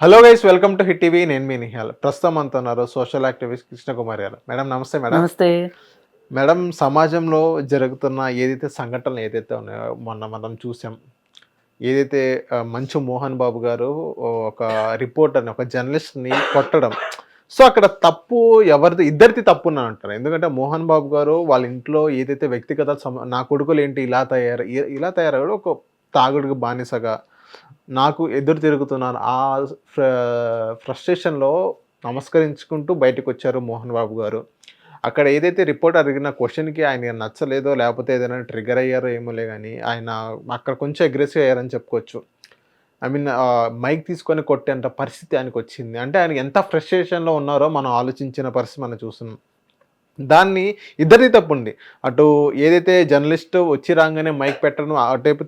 Hello guys, welcome to hit TV. నేను మీ నిహాల్. ప్రస్తుతం అంతా ఉన్నారు సోషల్ యాక్టివిస్ట్ కృష్ణకుమారి గారు. మేడం నమస్తే. మేడం నమస్తే. మేడం సమాజంలో జరుగుతున్న ఏదైతే సంఘటనలు ఏదైతే ఉన్నాయో మొన్న మనం చూసాం. ఏదైతే మంచు మోహన్ బాబు గారు ఒక రిపోర్టర్ని, ఒక జర్నలిస్ట్ని కొట్టడం. సో అక్కడ తప్పు ఎవరిది? ఇద్దరిది తప్పు అని అంటారు. ఎందుకంటే మోహన్ బాబు గారు వాళ్ళ ఇంట్లో ఏదైతే వ్యక్తిగత నా కొడుకులు ఏంటి ఇలా తయారయ్యాడు, ఒక తాగుడుకు బానిసగా నాకు ఎదురు తిరుగుతున్నాను. ఆ ఫ్రస్ట్రేషన్‌లో నమస్కరించుకుంటూ బయటకొచ్చారు మోహన్ బాబు గారు. అక్కడ ఏదైతే రిపోర్టర్ అడిగిన క్వెషన్‌కి ఆయనకి నచ్చలేదో, లేపోతే ఏదైనా ట్రిగ్గర్ అయ్యారో ఏమోలే గాని, ఆయన అక్కడ కొంచెం అగ్రెసివ్ అయ్యారని చెప్పుకోవచ్చు. ఐ మీన్ మైక్ తీసుకొని కొట్టేంత పరిస్థితి ఆయనకొచ్చింది. అంటే ఆయన ఎంత ఫ్రస్ట్రేషన్‌లో ఉన్నారో మనం ఆలోచించిన పరిస్థితి మనం చూస్తున్నాం. దాన్ని ఇద్దరిది తప్పుంది. అటు ఏదైతే జర్నలిస్ట్ వచ్చి రాంగానే మైక్ పెట్టడం, అటువైపు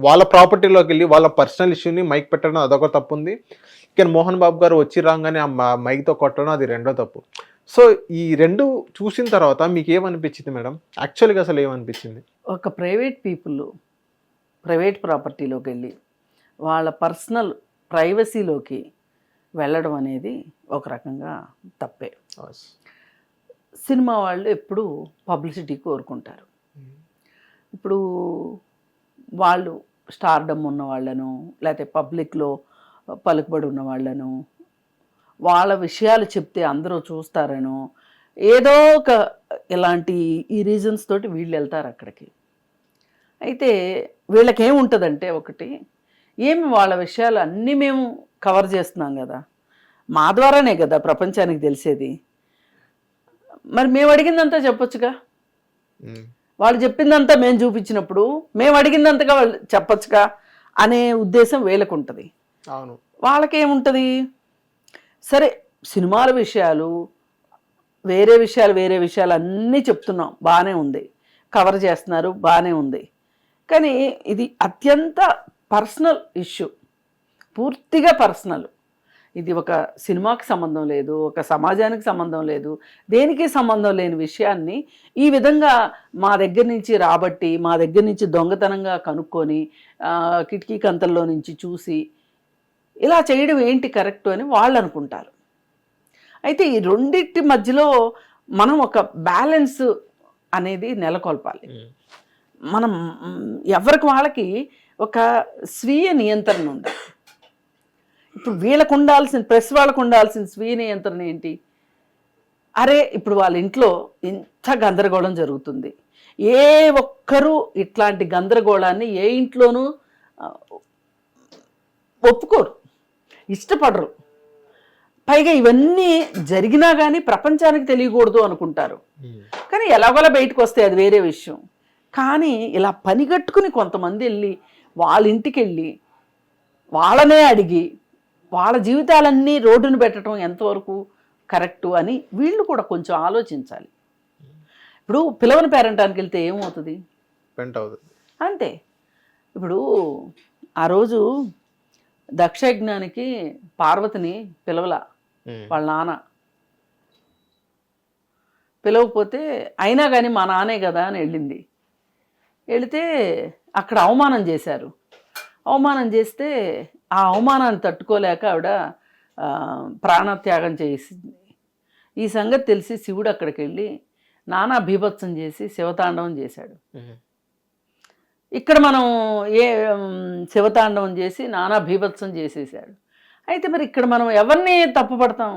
వాళ్ళ ప్రాపర్టీలోకెళ్ళి వాళ్ళ పర్సనల్ ఇష్యూని మైక్ పెట్టడం అదొక తప్పుంది. కానీ మోహన్ బాబు గారు వచ్చి రాంగానే ఆ మైక్‌తో కొట్టడం అది రెండో తప్పు. సో ఈ 2 చూసిన తర్వాత మీకేమనిపించింది మేడం? యాక్చువల్‌గా అసలు ఏమనిపించింది? ఒక ప్రైవేట్ ప్రాపర్టీలోకెళ్ళి వాళ్ళ పర్సనల్ ప్రైవసీలోకి వెళ్ళడం అనేది ఒక రకంగా తప్పే. సినిమా వాళ్ళు ఎప్పుడూ పబ్లిసిటీ కోరుకుంటారు. ఇప్పుడు వాళ్ళు స్టార్డమ్ ఉన్న వాళ్ళను, లేకపోతే పబ్లిక్లో పలుకుబడి ఉన్న వాళ్ళను, వాళ్ళ విషయాలు చెప్తే అందరూ చూస్తారనో, ఏదో ఒక ఇలాంటి ఈ రీజన్స్ తోటి వీళ్ళు వెళ్తారు అక్కడికి. అయితే వీళ్ళకేముంటుందంటే, ఒకటి, ఏమి వాళ్ళ విషయాలు అన్నీ మేము కవర్ చేస్తున్నాం కదా, మా ద్వారానే కదా ప్రపంచానికి తెలిసేది, మరి మేము అడిగిందంతా చెప్పొచ్చుగా. వాళ్ళు చెప్పిందంతా మేము చూపించినప్పుడు మేము అడిగిందంతగా వాళ్ళు చెప్పొచ్చుగా అనే ఉద్దేశం వీళ్ళకు ఉంటుంది. అవును. వాళ్ళకేముంటుంది, సరే సినిమాల విషయాలు వేరే విషయాలు అన్నీ చెప్తున్నాం, బాగానే ఉంది, కవర్ చేస్తున్నారు, బాగానే ఉంది. కానీ ఇది అత్యంత పర్సనల్ ఇష్యూ, పూర్తిగా పర్సనల్. ఇది ఒక సినిమాకి సంబంధం లేదు, ఒక సమాజానికి సంబంధం లేదు, దేనికి సంబంధం లేని విషయాన్ని ఈ విధంగా మా దగ్గర నుంచి రాబట్టి, మా దగ్గర నుంచి దొంగతనంగా కనుక్కొని, కిటికీ కంతల్లో నుంచి చూసి ఇలా చేయడం ఏంటి కరెక్ట్ అని వాళ్ళు అనుకుంటారు. అయితే ఈ రెండింటి మధ్యలో మనం ఒక బ్యాలెన్స్ అనేది నెలకొల్పాలి. మనం ఎవరికి వాళ్ళకి ఒక స్వీయ నియంత్రణ ఉండాలి. ఇప్పుడు వీళ్ళకు ఉండాల్సిన, ప్రెస్ వాళ్ళకు ఉండాల్సిన స్వీయ నియంత్రణ ఏంటి? అరే ఇప్పుడు వాళ్ళ ఇంట్లో ఇంత గందరగోళం జరుగుతుంది, ఏ ఒక్కరూ ఇట్లాంటి గందరగోళాన్ని ఏ ఇంట్లోనూ ఒప్పుకోరు, ఇష్టపడరు. పైగా ఇవన్నీ జరిగినా కానీ ప్రపంచానికి తెలియకూడదు అనుకుంటారు. కానీ ఎలాగోలా బయటకు వస్తాయి, అది వేరే విషయం. కానీ ఇలా పనిగట్టుకుని కొంతమంది వెళ్ళి వాళ్ళ ఇంటికి వెళ్ళి వాళ్ళనే అడిగి వాళ్ళ జీవితాలన్నీ రోడ్డును పెట్టడం ఎంతవరకు కరెక్టు అని వీళ్ళు కూడా కొంచెం ఆలోచించాలి. ఇప్పుడు పిలవని పేరంటానికి వెళ్తే ఏమవుతుంది? అంతే. ఇప్పుడు ఆ రోజు దక్షయజ్ఞానికి పార్వతిని పిలవలా వాళ్ళ నాన్న, పిలవకపోతే అయినా కానీ మా నాన్నే కదా అని వెళ్ళింది. వెళితే అక్కడ అవమానం చేశారు. అవమానం చేస్తే ఆ అవమానాన్ని తట్టుకోలేక ఆవిడ ప్రాణత్యాగం చేసింది. ఈ సంగతి తెలిసి శివుడు అక్కడికి వెళ్ళి నానా బీభత్సం చేసి శివతాండవం చేశాడు. ఇక్కడ మనం శివతాండవం చేసి నానా బీభత్సం చేసేసాడు. అయితే మరి ఇక్కడ మనం ఎవరిని తప్పుపడతాం?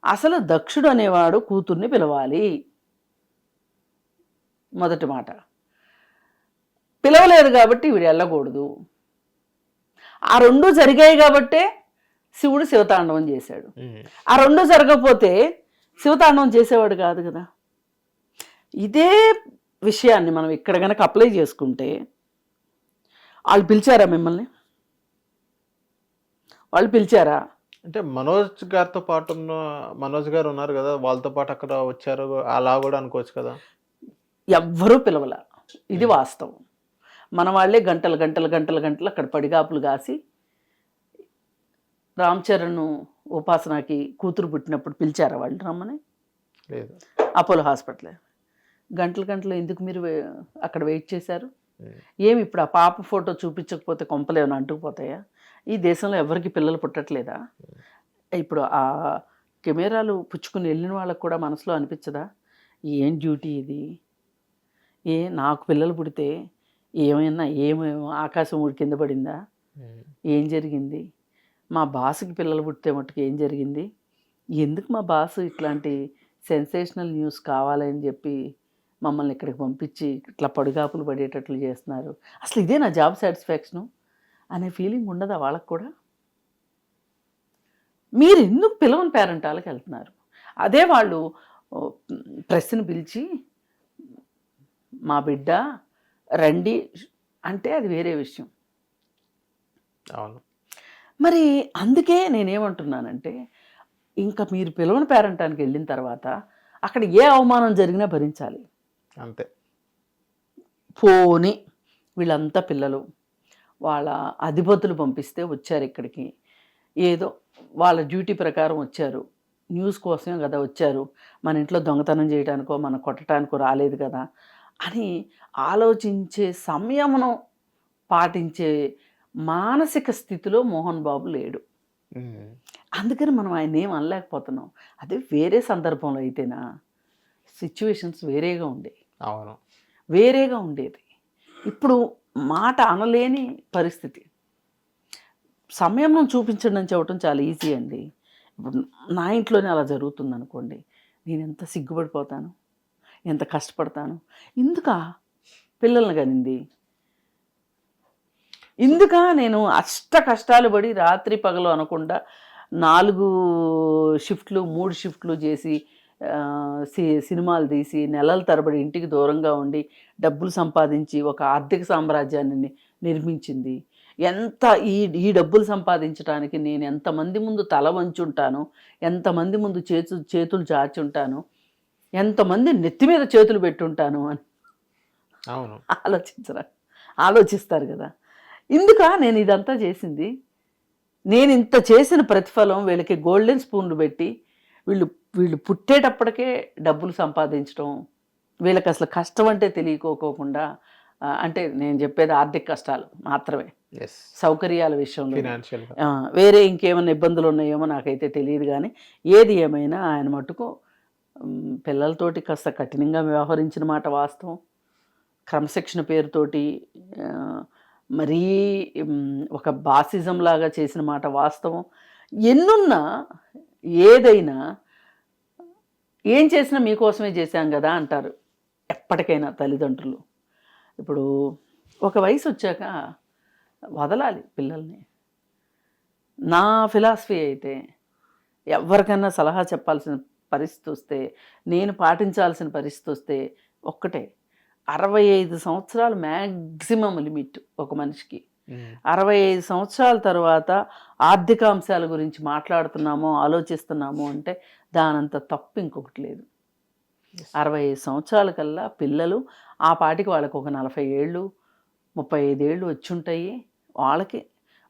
అసలు దక్షుడు అనేవాడు కూతుర్ని పిలవాలి, మొదటి మాట. పిలవలేదు కాబట్టి వీడు వెళ్ళకూడదు. ఆ రెండు జరిగాయి కాబట్టే శివుడు శివతాండవం చేశాడు. ఆ రెండు జరగకపోతే శివతాండవం చేసేవాడు కాదు కదా. ఇదే విషయాన్ని మనం ఇక్కడ కనుక అప్లై చేసుకుంటే, వాళ్ళు పిలిచారా మిమ్మల్ని? వాళ్ళు పిలిచారా? అంటే మనోజ్ గారితో పాటు మనోజ్ గారు ఉన్నారు కదా, వాళ్ళతో పాటు అక్కడ వచ్చారు, అలా కూడా అనుకోవచ్చు కదా. ఎవ్వరూ పిలవల, ఇది వాస్తవం. మన వాళ్ళే గంటలు అక్కడ పడిగాపులు కాసి, రామ్ చరణ్ ఉపాసనకి కూతురు పుట్టినప్పుడు పిలిచారా వాళ్ళు రమ్మని? లేదు. అపోలో హాస్పిటల్ గంటలు ఎందుకు మీరు అక్కడ వెయిట్ చేశారు? ఏమి ఇప్పుడు ఆ పాప ఫోటో చూపించకపోతే కొంపలు ఏమైనా అంటుకుపోతాయా? ఈ దేశంలో ఎవరికి పిల్లలు పుట్టట్లేదా? ఇప్పుడు ఆ కెమెరాలు పుచ్చుకుని వెళ్ళిన వాళ్ళకు కూడా మనసులో అనిపించదా, ఏం డ్యూటీ ఇది, నాకు పిల్లలు పుడితే ఏమేమో ఆకాశం ఊడి కింద పడిందా, ఏం జరిగింది, మా బాస్కి పిల్లలు పుడితే మట్టుకు ఏం జరిగింది, ఎందుకు మా బాస్ ఇట్లాంటి సెన్సేషనల్ న్యూస్ కావాలని చెప్పి మమ్మల్ని ఇక్కడికి పంపించి ఇట్లా పడుగాపులు పడేటట్లు చేస్తున్నారు, అసలు ఇదే నా జాబ్ సాటిస్ఫాక్షను అనే ఫీలింగ్ ఉండదా వాళ్ళకు కూడా? మీరు ఎందుకు పిలవని పేరెంటాలకు వెళ్తున్నారు? అదే వాళ్ళు ప్రెస్ని పిలిచి మా బిడ్డ రండి అంటే అది వేరే విషయం. అవును. మరి అందుకే నేనేమంటున్నానంటే, ఇంకా మీరు పిలవని పేరెంటానికి వెళ్ళిన తర్వాత అక్కడ ఏ అవమానం జరిగినా భరించాలి అంతే. పోని వీళ్ళంతా పిల్లలు వాళ్ళ అధిపతులు పంపిస్తే వచ్చారు ఇక్కడికి, ఏదో వాళ్ళ డ్యూటీ ప్రకారం వచ్చారు, న్యూస్ కోసమే కదా వచ్చారు, మన ఇంట్లో దొంగతనం చేయడానికో మన కొట్టడానికో రాలేదు కదా అని ఆలోచించే సంయమనం పాటించే మానసిక స్థితిలో మోహన్ బాబు లేడు. అందుకని మనం ఆయన ఏం అనలేకపోతున్నాం. అదే వేరే సందర్భంలో అయితేనా సిచ్యువేషన్స్ వేరేగా ఉండేవి. అవును, వేరేగా ఉండేది. ఇప్పుడు మాట అనలేని పరిస్థితి. సంయమనం చూపించండి అని చెప్పడం చాలా ఈజీ అండి. ఇప్పుడు నా ఇంట్లోనే అలా జరుగుతుంది అనుకోండి, నేను ఎంత సిగ్గుపడిపోతాను, ఎంత కష్టపడతాను. ఇందుకా పిల్లల్ని కనింది, ఇందుక నేను అష్ట కష్టాలు పడి రాత్రి పగలు అనకుండా 4 షిఫ్ట్లు 3 షిఫ్ట్లు చేసి సినిమాలు తీసి నెలల తరబడి ఇంటికి దూరంగా ఉండి డబ్బులు సంపాదించి ఒక ఆర్థిక సామ్రాజ్యాన్ని నిర్మించింది. ఎంత ఈ డబ్బులు సంపాదించడానికి నేను ఎంతమంది ముందు తల వంచుంటాను, ఎంతమంది ముందు చేతులు చాచుంటాను, ఎంతమంది నెత్తి మీద చేతులు పెట్టుంటాను అని అవును ఆలోచిస్తారు కదా. ఇందుక నేను ఇదంతా చేసింది, నేను ఇంత చేసిన ప్రతిఫలం వీళ్ళకి గోల్డెన్ స్పూన్లు పెట్టి వీళ్ళు పుట్టేటప్పటికే డబ్బులు సంపాదించడం, వీళ్ళకి అసలు కష్టం అంటే తెలియకోకుండా, అంటే నేను చెప్పేది ఆర్థిక కష్టాలు మాత్రమే, సౌకర్యాల విషయంలో వేరే ఇంకేమైనా ఇబ్బందులు ఉన్నాయేమో నాకైతే తెలియదు. కానీ ఏది ఏమైనా ఆయన మటుకు పిల్లలతోటి కాస్త కఠినంగా వ్యవహరించిన మాట వాస్తవం. క్రమశిక్షణ పేరుతోటి మరీ ఒక బాసిజం లాగా చేసిన మాట వాస్తవం. ఎన్నున్నా ఏదైనా ఏం చేసినా మీకోసమే చేశాం కదా అంటారు ఎప్పటికైనా తల్లిదండ్రులు. ఇప్పుడు ఒక వయసు వచ్చాక వదలాలి పిల్లల్ని. నా ఫిలాసఫీ అయితే ఎవరికైనా సలహా చెప్పాల్సిన పరిస్థితి వస్తే, నేను పాటించాల్సిన పరిస్థితి వస్తే ఒక్కటే, 65 సంవత్సరాలు మ్యాక్సిమం లిమిట్ ఒక మనిషికి. 65 సంవత్సరాల తర్వాత ఆర్థిక అంశాల గురించి మాట్లాడుతున్నామో ఆలోచిస్తున్నాము అంటే దానంత తప్పు ఇంకొకటి లేదు. 65 సంవత్సరాల కల్లా పిల్లలు ఆ పాటికి వాళ్ళకి ఒక 40 ఏళ్ళు 35 ఏళ్ళు వచ్చి ఉంటాయి.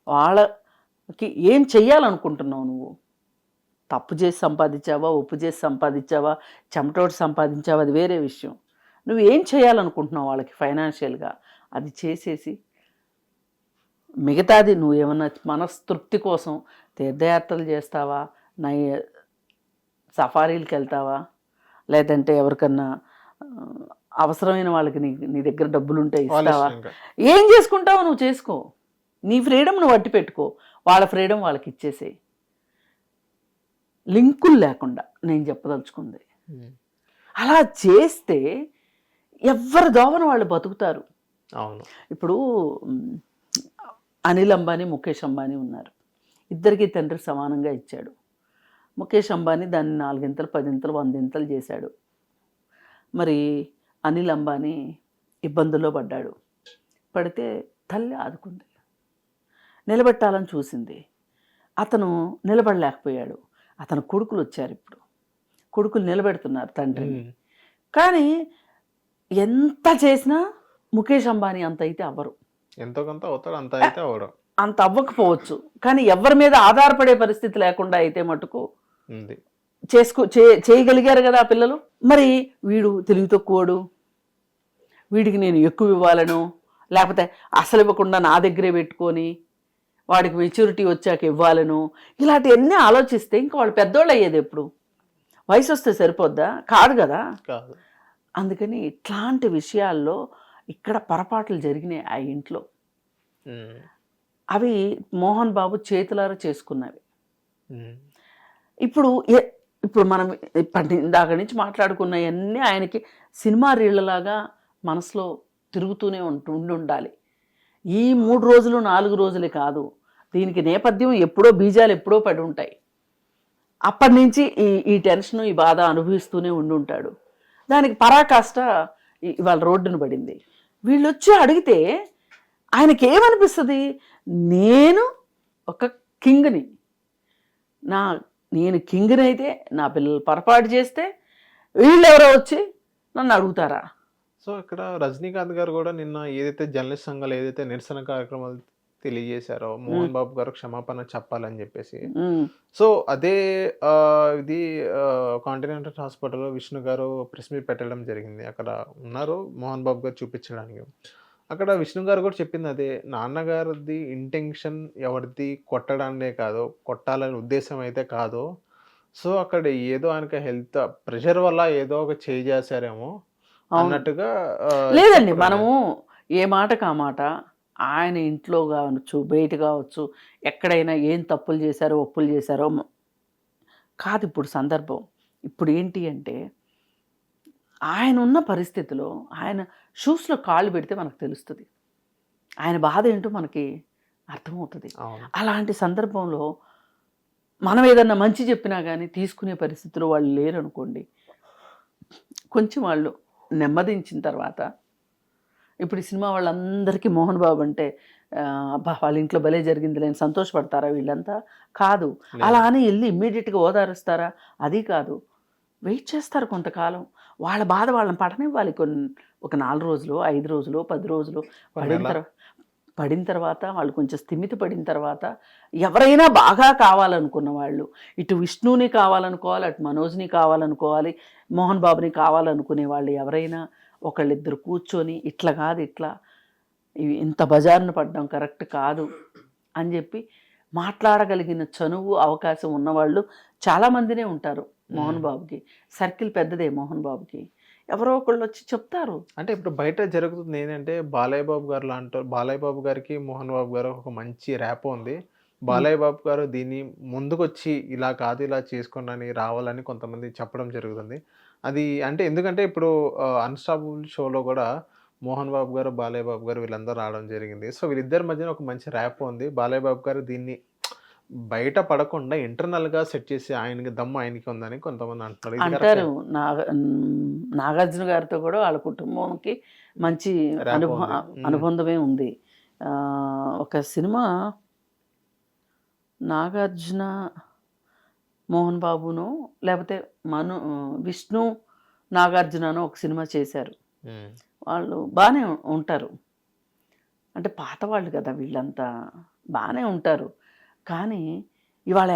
వాళ్ళకి ఏం చెయ్యాలనుకుంటున్నావు నువ్వు? తప్పు చేసి సంపాదించావా, ఒప్పు చేసి సంపాదించావా, చెమటోటి సంపాదించావా, అది వేరే విషయం. నువ్వు ఏం చేయాలనుకుంటున్నావు వాళ్ళకి ఫైనాన్షియల్గా అది చేసేసి, మిగతాది నువ్వు ఏమన్నా మనస్తృప్తి కోసం తీర్థయాత్రలు చేస్తావా, సఫారీలకు వెళ్తావా, లేదంటే ఎవరికన్నా అవసరమైన వాళ్ళకి నీ దగ్గర డబ్బులు ఉంటే ఇస్తావా, ఏం చేసుకుంటావో నువ్వు చేసుకో. నీ ఫ్రీడమ్ నువ్వు అట్టి పెట్టుకో, వాళ్ళ ఫ్రీడమ్ వాళ్ళకి ఇచ్చేసేయి. లింకులు లేకుండా నేను చెప్పదలుచుకుంది. అలా చేస్తే ఎవరి దోవన వాళ్ళు బతుకుతారు. అవును. ఇప్పుడు అనిల్ అంబానీ ముఖేష్ అంబానీ ఉన్నారు, ఇద్దరికీ తండ్రి సమానంగా ఇచ్చాడు. ముఖేష్ అంబానీ దాన్ని 4 ఇంతలు 10 ఇంతలు 100 ఇంతలు చేశాడు. మరి అనిల్ అంబానీ ఇబ్బందుల్లో పడ్డాడు. పడితే తల్లి ఆదుకుంది, నిలబెట్టాలని చూసింది. అతను నిలబడలేకపోయాడు. అతను కొడుకులు వచ్చారు, ఇప్పుడు కొడుకులు నిలబెడుతున్నారు తండ్రిని. కానీ ఎంత చేసినా ముఖేష్ అంబానీ అంత అయితే అవ్వరు. ఎంతో కొంత అవుతారు, అంత అయితే అవ్వరు. అంత అవ్వకపోవచ్చు, కానీ ఎవరి మీద ఆధారపడే పరిస్థితి లేకుండా అయితే మటుకు చేయగలిగారు కదా ఆ పిల్లలు. మరి వీడు తెలివి తక్కువడు, వీడికి నేను ఎక్కువ ఇవ్వాలను, లేకపోతే అసలు ఇవ్వకుండా నా దగ్గరే పెట్టుకొని వాడికి మెచ్యూరిటీ వచ్చాక ఇవ్వాలను, ఇలాంటివన్నీ ఆలోచిస్తే ఇంకా వాళ్ళు పెద్దోళ్ళు అయ్యేది ఎప్పుడు? వయసు వస్తే సరిపోద్దా? కాదు కదా. కాదు. అందుకని ఇట్లాంటి విషయాల్లో ఇక్కడ పొరపాట్లు జరిగినాయి ఆ ఇంట్లో. అవి మోహన్ బాబు చేతులారా చేసుకున్నవి. ఇప్పుడు ఇప్పుడు మనం ఇందాక నుంచి మాట్లాడుకున్నవన్నీ ఆయనకి సినిమా రీళ్లలాగా మనసులో తిరుగుతూనే ఉండాలి. ఈ 3 రోజులు 4 రోజులే కాదు, దీనికి నేపథ్యం ఎప్పుడో బీజాలు ఎప్పుడో పడి ఉంటాయి. అప్పటి నుంచి ఈ టెన్షన్ ఈ బాధ అనుభవిస్తూనే ఉంటాడు. దానికి పరాకాష్ట ఇవాళ రోడ్డును పడింది. వీళ్ళు వచ్చి అడిగితే ఆయనకి ఏమనిపిస్తుంది? నేను ఒక కింగ్ని, నేను కింగ్ని అయితే నా పిల్లలు పొరపాటు చేస్తే వీళ్ళెవరో వచ్చి నన్ను అడుగుతారా? సో ఇక్కడ రజనీకాంత్ గారు కూడా నిన్న ఏదైతే జర్నలిస్ట్ సంఘాలు ఏదైతే నిరసన కార్యక్రమాలు తెలియజేశారో మోహన్ బాబు గారు క్షమాపణ చెప్పాలని చెప్పేసి, సో అదే ఇది కాంటినెంటల్ హాస్పిటల్లో విష్ణు గారు ప్రెస్ మీట్ పెట్టడం జరిగింది. అక్కడ ఉన్నారు మోహన్ బాబు గారు చూపించడానికి. అక్కడ విష్ణు గారు కూడా చెప్పింది అదే, నాన్నగారిది ఇంటెన్షన్ ఎవరిది కొట్టడానికే కాదు, కొట్టాలనే ఉద్దేశం అయితే కాదు. సో అక్కడ ఏదో ఆయనకి హెల్త్ ప్రెషర్ వల్ల ఏదో ఒక చేయి చేశారేమో అన్నట్టుగా. లేదండి, మనము ఏ మాటకు ఆ మాట, ఆయన ఇంట్లో కావచ్చు బయట కావచ్చు ఎక్కడైనా ఏం తప్పులు చేశారో ఒప్పులు చేశారో కాదు ఇప్పుడు సందర్భం. ఇప్పుడు ఏంటి అంటే ఆయన ఉన్న పరిస్థితిలో ఆయన షూస్లో కాళ్ళు పెడితే మనకు తెలుస్తుంది, ఆయన బాధ ఏంటో మనకి అర్థమవుతుంది. అలాంటి సందర్భంలో మనం ఏదన్నా మంచి చెప్పినా కానీ తీసుకునే పరిస్థితిలో వాళ్ళు లేరనుకోండి, కొంచెం వాళ్ళు నెమ్మదించిన తర్వాత, ఇప్పుడు ఈ సినిమా వాళ్ళందరికీ మోహన్ బాబు అంటే అబ్బా వాళ్ళ ఇంట్లో భలే జరిగింది లేని సంతోషపడతారా? వీళ్ళంతా కాదు. అలా అని వెళ్ళి ఇమ్మీడియట్గా ఓదారుస్తారా? అది కాదు. వెయిట్ చేస్తారు కొంతకాలం, వాళ్ళ బాధ వాళ్ళని పడనివ్వాలి. ఒక 4 రోజులు 5 రోజులు 10 రోజులు పడిన తర్వాత వాళ్ళు కొంచెం స్థిమితి పడిన తర్వాత, ఎవరైనా బాగా కావాలనుకున్న వాళ్ళు, ఇటు విష్ణుని కావాలనుకోవాలి, అటు మనోజ్ని కావాలనుకోవాలి, మోహన్ బాబుని కావాలనుకునే వాళ్ళు ఎవరైనా ఒకళ్ళిద్దరు కూర్చొని ఇట్లా కాదు, ఇట్లా ఇంత బజారును పడ్డం కరెక్ట్ కాదు అని చెప్పి మాట్లాడగలిగిన చనువు అవకాశం ఉన్నవాళ్ళు చాలామందినే ఉంటారు. మోహన్ బాబుకి సర్కిల్ పెద్దదే. మోహన్ బాబుకి ఎవరో ఒకళ్ళు వచ్చి చెప్తారు. అంటే ఇప్పుడు బయట జరుగుతుంది ఏంటంటే, బాలయ్య బాబు గారు లాంటి, బాలయ్య బాబు గారికి మోహన్ బాబు గారు ఒక మంచి ర్యాప్ ఉంది. బాలయ్య బాబు గారు దీన్ని ముందుకొచ్చి ఇలా కాదు ఇలా చేసుకోండి రావాలని కొంతమంది చెప్పడం జరుగుతుంది. అది అంటే ఎందుకంటే ఇప్పుడు అన్స్టాపబుల్ షోలో కూడా మోహన్ బాబు గారు బాలయ్య బాబు గారు వీళ్ళందరూ రావడం జరిగింది. సో వీళ్ళిద్దరి మధ్యన ఒక మంచి ర్యాప్ ఉంది. బాలయ్య బాబు గారు దీన్ని బయట పడకుండా ఇంటర్నల్గా సెట్ చేసి ఆయనకి దమ్ము ఆయనకి ఉందని కొంతమంది అంటారు. నాగార్జున గారితో కూడా వాళ్ళ కుటుంబంకి మంచి అనుబంధమే ఉంది. ఒక సినిమా నాగార్జున మోహన్ బాబును లేకపోతే విష్ణు నాగార్జునను ఒక సినిమా చేశారు. వాళ్ళు బాగానే ఉంటారు, అంటే పాత వాళ్ళు కదా వీళ్ళంతా, బాగానే ఉంటారు. కానీ ఇవాళ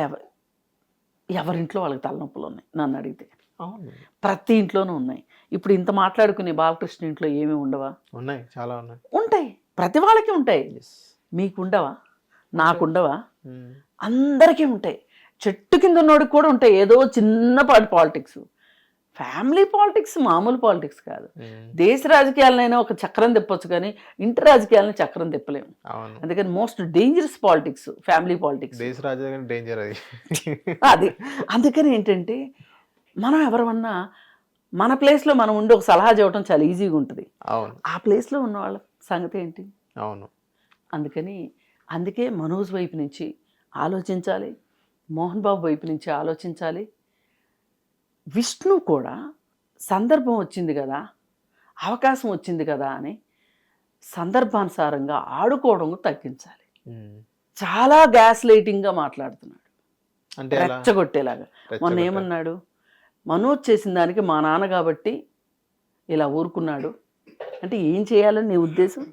ఎవరింట్లో వాళ్ళకి తలనొప్పులు ఉన్నాయి నన్ను అడిగితే. ప్రతి ఇంట్లోనూ ఉన్నాయి. ఇప్పుడు ఇంత మాట్లాడుకునే బాలకృష్ణ ఇంట్లో ఏమీ ఉండవా? ఉన్నాయి, చాలా ఉన్నాయి. ఉంటాయి, ప్రతి వాళ్ళకి ఉంటాయి. మీకు ఉండవా? నాకుండవా? అందరికీ ఉంటాయి. చెట్టు కింద ఉన్నోడికి కూడా ఉంటాయి ఏదో చిన్నపాటి పాలిటిక్స్. ఫ్యామిలీ పాలిటిక్స్ మామూలు పాలిటిక్స్ కాదు. దేశ రాజకీయాలనైనా ఒక చక్రం తిప్పొచ్చు, కానీ ఇంటి రాజకీయాలను చక్రం తిప్పలేము. అందుకని most dangerous politics family politics. దేశ రాజకీయం డేంజర్ అది. అందుకని ఏంటంటే మనం ఎవరన్నా మన ప్లేస్లో మనం ఉండి ఒక సలహా చెప్పడం చాలా ఈజీగా ఉంటుంది. ఆ ప్లేస్లో ఉన్న వాళ్ళ సంగతి ఏంటి? అవును. అందుకే మనోజ్ వైపు నుంచి ఆలోచించాలి, మోహన్ బాబు వైపు నుంచి ఆలోచించాలి. విష్ణు కూడా సందర్భం వచ్చింది కదా, అవకాశం వచ్చింది కదా అని సందర్భానుసారంగా ఆడుకోవడం తగ్గించాలి. చాలా గ్యాస్ లైటింగ్గా మాట్లాడుతున్నాడు, అంటే రెచ్చగొట్టేలాగా. మొన్న ఏమన్నాడు? మనోజ్ చేసిన దానికి మా నాన్న కాబట్టి ఇలా ఊరుకున్నాడు అంటే ఏం చేయాలని నీ ఉద్దేశం?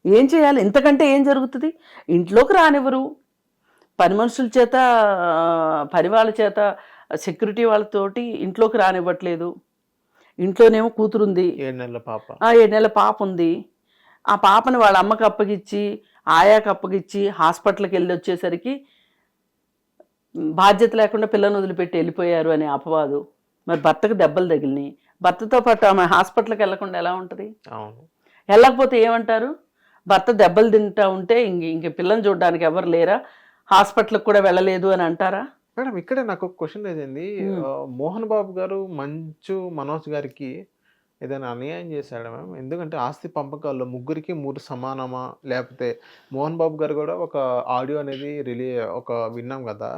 ఏం చేయాలి? ఇంతకంటే ఏం జరుగుతుంది? ఇంట్లోకి రానివ్వరు, పని మనుషుల చేత పని వాళ్ళ చేత సెక్యూరిటీ వాళ్ళతోటి ఇంట్లోకి రానివ్వట్లేదు. ఇంట్లోనేమో కూతురుంది, 7 నెలల పాప, 7 నెలల పాప ఉంది. ఆ పాపని వాళ్ళ అమ్మకి అప్పగిచ్చి ఆయాకి అప్పగిచ్చి హాస్పిటల్కి వెళ్ళి వచ్చేసరికి బాధ్యత లేకుండా పిల్లని వదిలిపెట్టి వెళ్ళిపోయారు అనే అపవాదు. మరి భర్తకు దెబ్బలు తగిలినాయి, భర్తతో పాటు ఆమె హాస్పిటల్కి వెళ్లకుండా ఎలా ఉంటుంది? అవును. వెళ్ళకపోతే ఏమంటారు? భర్త దెబ్బలు తింటా ఉంటే ఇంక పిల్లని చూడడానికి ఎవరు లేరా, హాస్పిటల్కి కూడా వెళ్ళలేదు అని అంటారా? మేడం ఇక్కడే నాకు ఒక క్వశ్చన్ ఏదండి, మోహన్ బాబు గారు మంచు మనోజ్ గారికి ఏదైనా అన్యాయం చేశాడా మ్యామ్? ఎందుకంటే ఆస్తి పంపకాల్లో ముగ్గురికి 3 సమానమా, లేకపోతే మోహన్ బాబు గారు కూడా ఒక ఆడియో అనేది విన్నాం కదా,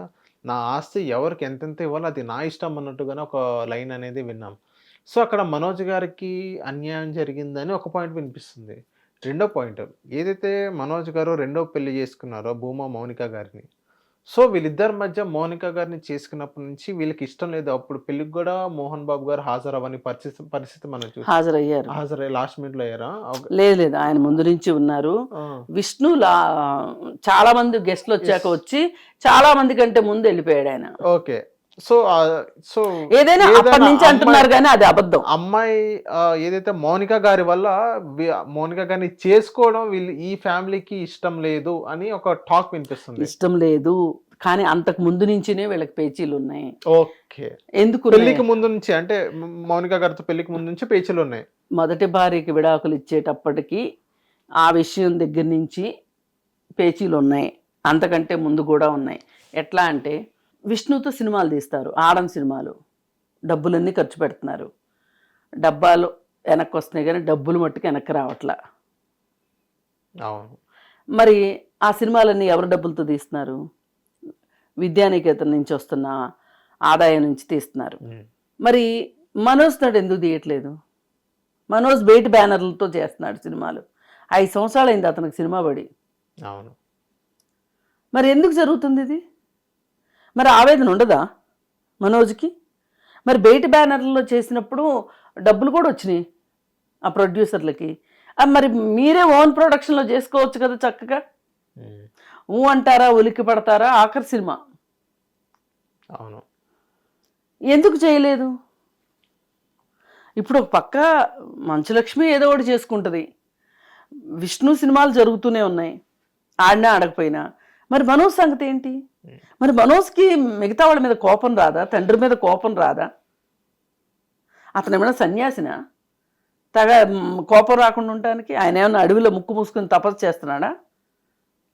నా ఆస్తి ఎవరికి ఎంతెంత ఇవ్వాలో అది నా ఇష్టం అన్నట్టుగానే ఒక లైన్ అనేది విన్నాం. సో అక్కడ మనోజ్ గారికి అన్యాయం జరిగిందని ఒక పాయింట్ వినిపిస్తుంది. రెండో పాయింట్, ఏదైతే మనోజ్ గారు రెండో పెళ్లి చేసుకున్నారో భూమా మౌనిక గారిని, సో వీళ్ళిద్దరి మధ్య మౌనిక గారిని చేసుకున్నప్పటి నుంచి వీళ్ళకి ఇష్టం లేదు. అప్పుడు పెళ్లికి కూడా మోహన్ బాబు గారు హాజరవ్వని పరిస్థితి మనం చూసాం. హాజరయ్యి లాస్ట్ మినిట్ లో అయ్యారా? లేదు, ఆయన ముందు నుంచి ఉన్నారు. విష్ణు చాలా మంది గెస్ట్లు వచ్చాక వచ్చి చాలా మంది కంటే ముందు వెళ్ళిపోయాడు ఆయన. ఓకే. సో ఏదైనా అప్పటి నుంచి అంటున్నారు కానీ అది అబద్ధం. అమ్మాయి ఏదైతే మౌనిక గారి వల్ల మౌనిక గారిని చేసుకోవడం వీళ్ళు ఈ ఫ్యామిలీకి ఇష్టం లేదు అని ఒక టాక్ వినిపిస్తుంది. ఇష్టం లేదు కానీ అంతకు ముందు నుంచినే వీళ్ళకి పేచీలు ఉన్నాయి. ఓకే. ఎందుకు? పెళ్లికి ముందు నుంచి, అంటే మౌనిక గారితో పెళ్లికి ముందు నుంచి పేచీలు ఉన్నాయి. మొదటి భార్యకి విడాకులు ఇచ్చేటప్పటికి ఆ విషయం దగ్గర నుంచి పేచీలు ఉన్నాయి, అంతకంటే ముందు కూడా ఉన్నాయి. ఎట్లా అంటే విష్ణుతో సినిమాలు తీస్తారు, ఆడం సినిమాలు, డబ్బులన్నీ ఖర్చు పెడుతున్నారు, డబ్బాలు వెనక్కి వస్తున్నాయి కానీ డబ్బులు మట్టుకు వెనక్కి రావట్లా. మరి ఆ సినిమాలన్నీ ఎవరి డబ్బులతో తీస్తున్నారు? విద్యానికేతన్ నుంచి వస్తున్న ఆదాయం నుంచి తీస్తున్నారు. మరి మనోజ్ నాడు ఎందుకు తీయట్లేదు? మనోజ్ బయట బ్యానర్లతో చేస్తున్నాడు సినిమాలు. 5 సంవత్సరాలు అయింది అతనికి సినిమా పడి. అవును. మరి ఎందుకు జరుగుతుంది ఇది? మరి ఆవేదన ఉండదా మనోజ్కి? మరి బయట బ్యానర్లలో చేసినప్పుడు డబ్బులు కూడా వచ్చినాయి ఆ ప్రొడ్యూసర్లకి. మరి మీరే ఓన్ ప్రొడక్షన్లో చేసుకోవచ్చు కదా చక్కగా. అంటారా, ఉలిక్కి పడతారా? ఆఖరి సినిమా అవును, ఎందుకు చేయలేదు? ఇప్పుడు ఒక పక్క మంచులక్ష్మి ఏదో ఒకటి చేసుకుంటుంది, విష్ణు సినిమాలు జరుగుతూనే ఉన్నాయి ఆడినా ఆడకపోయినా. మరి మనోజ్ సంగతి ఏంటి? మరి మనోజ్కి మిగతా వాళ్ళ మీద కోపం రాదా? తండ్రి మీద కోపం రాదా? అతను ఏమైనా సన్యాసినా కోపం రాకుండా ఉండటానికి? ఆయన ఏమైనా అడవిలో ముక్కు మూసుకుని తపస్సు చేస్తున్నాడా?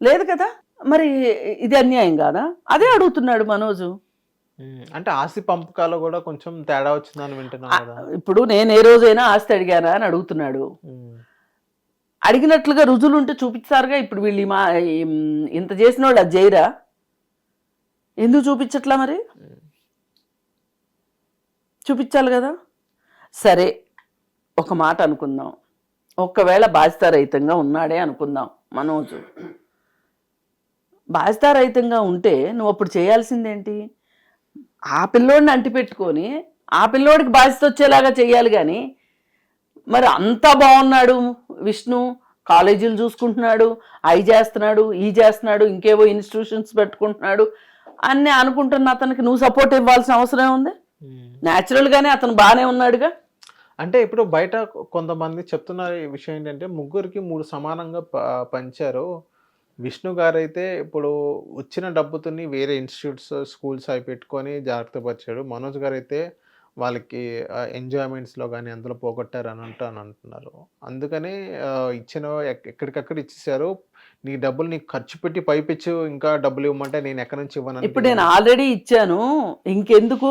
లేదు కదా. మరి ఇది అన్యాయం కాదా? అదే అడుగుతున్నాడు మనోజు. అంటే ఆస్తి పంపకాలు కూడా కొంచెం తేడా వచ్చిందని వింటున్నాను కదా. ఇప్పుడు నేను ఏ రోజైనా ఆస్తి అడిగానా అని అడుగుతున్నాడు. అడిగినట్లుగా రుజువులు ఉంటే చూపిస్తారుగా. ఇప్పుడు వీళ్ళు ఇంత చేసిన వాళ్ళు అది చేయరా? ఎందుకు చూపించట్లా? మరి చూపించాలి కదా. సరే, ఒక మాట అనుకుందాం, ఒక్కవేళ బాధ్యతారహితంగా ఉన్నాడే అనుకుందాం మనోజు. బాధ్యతారహితంగా ఉంటే నువ్వు అప్పుడు చేయాల్సిందేంటి? ఆ పిల్లోడిని అంటిపెట్టుకొని ఆ పిల్లోడికి బాధ్యత వచ్చేలాగా చెయ్యాలి. కానీ మరి అంతా బాగున్నాడు విష్ణు, కాలేజీలు చూసుకుంటున్నాడు, అవి చేస్తున్నాడు, ఈ చేస్తున్నాడు, ఇంకేవో ఇన్స్టిట్యూషన్స్ పెట్టుకుంటున్నాడు అన్నీ అనుకుంటున్న అతనికి నువ్వు సపోర్ట్ ఇవ్వాల్సిన అవసరం ఉంది? న్యాచురల్గానే అతను బాగానే ఉన్నాడుగా. అంటే ఇప్పుడు బయట కొంతమంది చెప్తున్న విషయం ఏంటంటే ముగ్గురికి 3 సమానంగా పంచారు. విష్ణు గారైతే ఇప్పుడు వచ్చిన డబ్బుతోని వేరే ఇన్స్టిట్యూట్స్, స్కూల్స్ అవి పెట్టుకొని జాగ్రత్త పరిచాడు. మనోజ్ గారైతే వాళ్ళకి ఎంజాయ్మెంట్స్లో కానీ అందులో పోగొట్టారు అని అంటున్నారు. అందుకని ఇచ్చిన ఎక్కడికక్కడ ఇచ్చేసారు. నీ డబ్బులు నీకు ఖర్చు పెట్టి పైపిచ్చు ఇంకా డబ్బులు ఇవ్వమంటే నేను ఎక్కడి నుంచి ఇవ్వను. ఇప్పుడు నేను ఆల్రెడీ ఇచ్చాను, ఇంకెందుకు,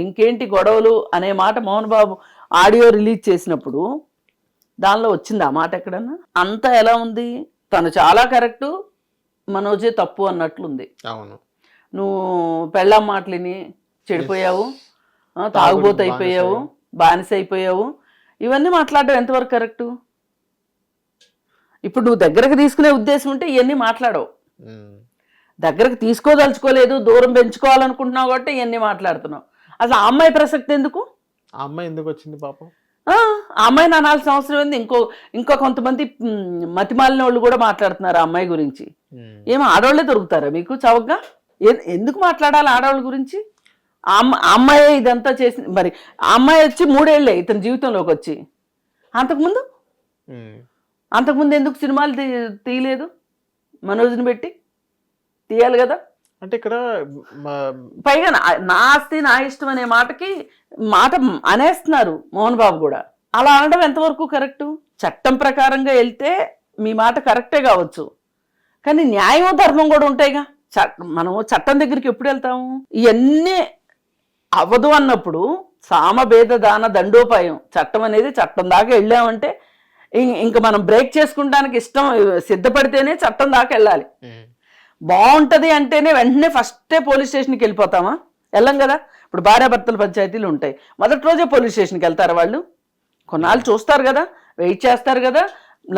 ఇంకేంటి గొడవలు అనే మాట మోహన్ బాబు ఆడియో రిలీజ్ చేసినప్పుడు దానిలో వచ్చింది ఆ మాట ఎక్కడన్నా? అంతా ఎలా ఉంది? తను చాలా కరెక్టు, మనోజే తప్పు అన్నట్లుంది. అవును, నువ్వు పెళ్ళాం మాటలిని చెడిపోయావు, తాగుబోతు అయిపోయావు, బానిస అయిపోయావు, ఇవన్నీ మాట్లాడడం ఎంతవరకు కరెక్టు? ఇప్పుడు నువ్వు దగ్గరకు తీసుకునే ఉద్దేశం ఉంటే ఇవన్నీ మాట్లాడవు. దగ్గరకు తీసుకోదలుచుకోలేదు, దూరం పెంచుకోవాలనుకుంటున్నావు కాబట్టి ఇవన్నీ మాట్లాడుతున్నావు. అసలు ఆ అమ్మాయి ప్రసక్తి ఎందుకు? ఆ అమ్మాయి ఎందుకు వచ్చింది పాపం? ఆ అమ్మాయిని అనాల్సిన అవసరం ఏంది? ఇంకో కొంతమంది మతిమాలిన వాళ్ళు కూడా మాట్లాడుతున్నారు ఆ అమ్మాయి గురించి. ఏమో ఆడవాళ్ళే దొరుకుతారా మీకు చవకగా? ఎందుకు మాట్లాడాలి ఆడవాళ్ళ గురించి? ఆ అమ్మాయి ఇదంతా చేసింది. మరి ఆ అమ్మాయి వచ్చి 3 ఏళ్ళే ఇతని జీవితంలోకి వచ్చి, అంతకుముందు అంతకుముందు ఎందుకు సినిమాలు తీయలేదు? మనోజ్ని పెట్టి తీయాలి కదా. అంటే ఇక్కడ పైగా నా ఆస్తి నా ఇష్టం అనే మాట అనేస్తున్నారు మోహన్ బాబు కూడా. అలా అనడం ఎంతవరకు కరెక్టు? చట్టం ప్రకారంగా వెళ్తే మీ మాట కరెక్టే కావచ్చు, కానీ న్యాయం ధర్మం కూడా ఉంటాయిగా. మనం చట్టం దగ్గరికి ఎప్పుడు వెళ్తాము? ఇవన్నీ అవ్వదు అన్నప్పుడు సామభేద దాన దండోపాయం, చట్టం అనేది చట్టం దాకా వెళ్ళామంటే ఇంక మనం బ్రేక్ చేసుకుంటానికి సిద్ధపడితేనే చట్టం దాకా వెళ్ళాలి. బాగుంటది అంటేనే వెంటనే ఫస్టే పోలీస్ స్టేషన్కి వెళ్ళిపోతామా? వెళ్ళం కదా. ఇప్పుడు భార్యాభర్తల పంచాయతీలు ఉంటాయి, మొదటి రోజే పోలీస్ స్టేషన్కి వెళ్తారు వాళ్ళు. కొన్నాళ్ళు చూస్తారు కదా, వెయిట్ చేస్తారు కదా,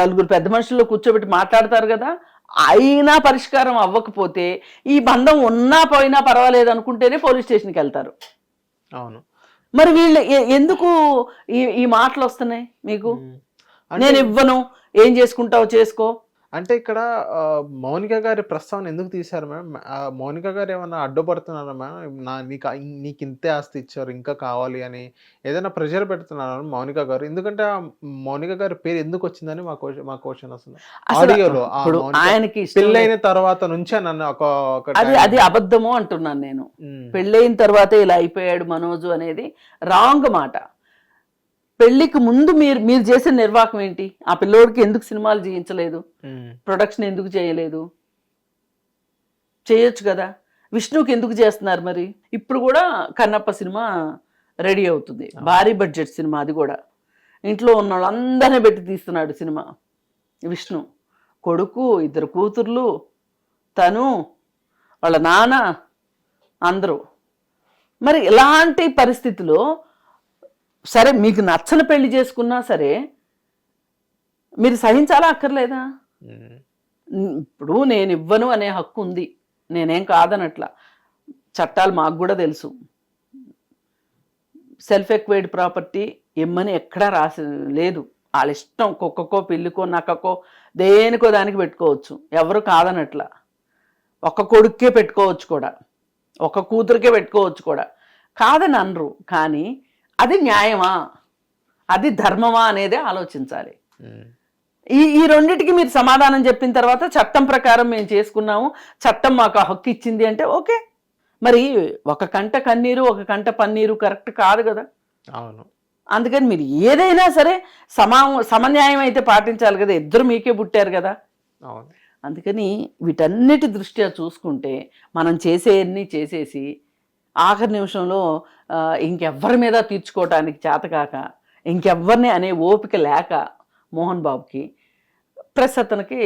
నలుగురు పెద్ద మనుషుల్లో కూర్చోబెట్టి మాట్లాడతారు కదా. అయినా పరిష్కారం అవ్వకపోతే ఈ బంధం ఉన్నా పోయినా పర్వాలేదు అనుకుంటేనే పోలీస్ స్టేషన్కి వెళ్తారు. అవును. మరి వీళ్ళు ఎందుకు ఈ మాటలు వస్తున్నాయి మీకు? నేను ఇవ్వను, ఏం చేసుకుంటావు చేసుకో. అంటే ఇక్కడ మౌనిక గారి ప్రస్తావన ఎందుకు తీశారు మేడం? మౌనిక గారు ఏమన్నా అడ్డుపడుతున్నారా మేడం? నీకు ఇంతే ఆస్తి ఇచ్చారు ఇంకా కావాలి అని ఏదైనా ప్రెషర్ పెడుతున్నారా మౌనిక గారు? ఎందుకంటే మౌనిక గారి పేరు ఎందుకు వచ్చిందని మా క్వశ్చన్ వస్తుంది. ఆడియోలో ఆయనకి పెళ్ళైన తర్వాత నుంచే నన్ను అది అబద్ధము అంటున్నాను నేను. పెళ్ళైన తర్వాతే ఇలా అయిపోయాడు మనోజు అనేది రాంగ్ మాట. పెళ్లికి ముందు మీరు చేసిన నిర్వాహకం ఏంటి? ఆ పిల్లోడికి ఎందుకు సినిమాలు చేయించలేదు? ప్రొడక్షన్ ఎందుకు చేయలేదు? చేయొచ్చు కదా. విష్ణుకి ఎందుకు చేస్తున్నారు మరి? ఇప్పుడు కూడా కన్నప్ప సినిమా రెడీ అవుతుంది, భారీ బడ్జెట్ సినిమా. అది కూడా ఇంట్లో ఉన్న వాళ్ళందరినీ పెట్టి తీస్తున్నాడు సినిమా విష్ణు. కొడుకు, 2 కూతుర్లు, తను, వాళ్ళ నాన్న, అందరూ. మరి ఇలాంటి పరిస్థితిలో సరే మీకు నచ్చని పెళ్లి చేసుకున్నా సరే మీరు సహించాలా అక్కర్లేదా? ఇప్పుడు నేను ఇవ్వను అనే హక్కు ఉంది, నేనేం కాదనట్లా. చట్టాలు మాకు కూడా తెలుసు. సెల్ఫ్ ఎక్వైర్డ్ ప్రాపర్టీ ఇమ్మని ఎక్కడా రాసి లేదు. వాళ్ళ ఇష్టం, కుక్కకో పిల్లికో నక్కకో దేనికో దానికి పెట్టుకోవచ్చు, ఎవరు కాదనట్లా. ఒక కొడుక్కే పెట్టుకోవచ్చు కూడా, ఒక కూతురికే పెట్టుకోవచ్చు కూడా, కాదని అనరు. కానీ అది న్యాయమా, అది ధర్మమా అనేది ఆలోచించాలి. ఈ రెండిటికి మీరు సమాధానం చెప్పిన తర్వాత చట్టం ప్రకారం మేము చేసుకున్నాము, చట్టం మాకు ఆ హక్కు ఇచ్చింది అంటే ఓకే. మరి ఒక కంట కన్నీరు ఒక కంట పన్నీరు కరెక్ట్ కాదు కదా. అవును. అందుకని మీరు ఏదైనా సరే సమన్యాయం అయితే పాటించాలి కదా. ఇద్దరు మీకే పుట్టారు కదా. అందుకని వీటన్నిటి దృష్ట్యా చూసుకుంటే మనం చేసేయన్నీ చేసేసి ఆఖరి నిమిషంలో ఇంకెవ్వరి మీద తీర్చుకోవటానికి చేతకాక, ఇంకెవ్వరిని అనే ఓపిక లేక మోహన్ బాబుకి ప్లస్ అతనికి